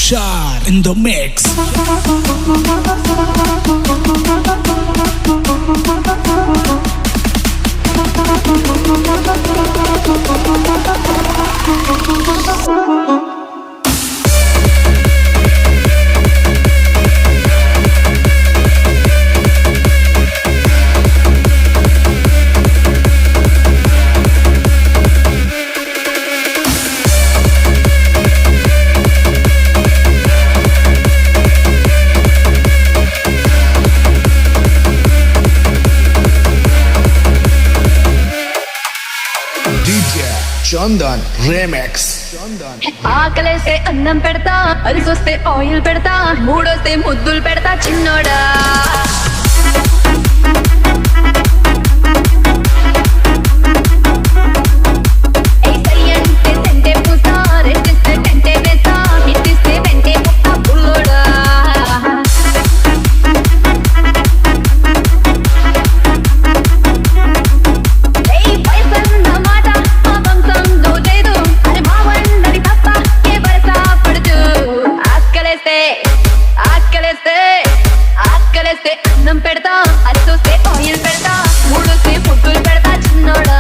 Tushar in the mix. Chandan Remix. ఆకలేస్తే అన్నం పెడతా, అరిసొస్తే ఆయిల్ పెడతా, మూడొస్తే ముద్దులు పెడతా చిన్నోడా. ఆకలేస్తే అన్నం పెడతా, అరిసొస్తే ఆయిల్ పెడతా, మూడొస్తే ముద్దులు పెడతా చిన్నోడా.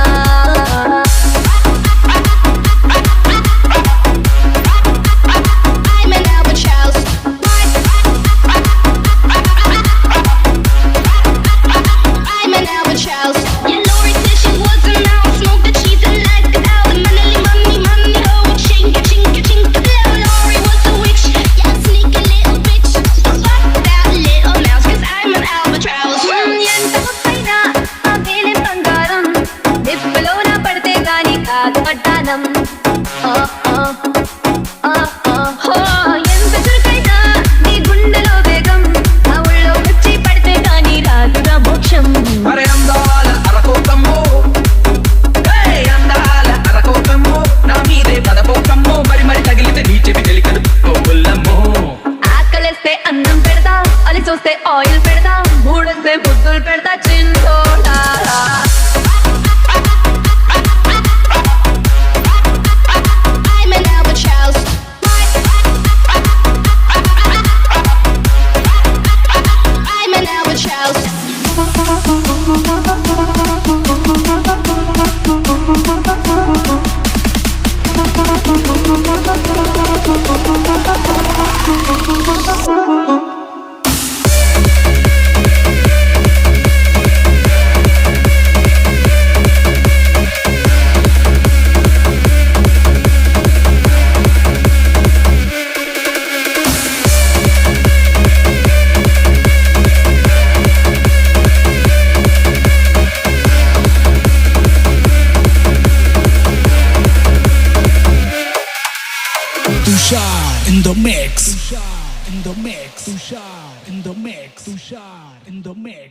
ఎంత చురుకైనా నీ గుండెలో వేగం, ఆ ఊళ్ళో వచ్చి పడితే గాని రాదుగా మోక్షం. అరే అందాల అరకోకమ్మో, అందాల అరకోకమ్మో, నా మీదే పదపోకమ్మో, మరి మరి తగిలితే నీ చెవి తెలికదు కోబుల్లమ్మో. ఆకలేస్తే అన్నం పెడతా, అలిసొస్తే ఆయిల్ పెడతా, మూడొస్తే ముద్దులు పెడతా చిన్నోడా. Tushar in the mix. Tushar in the mix. Tushar in the mix. Tushar in the mix.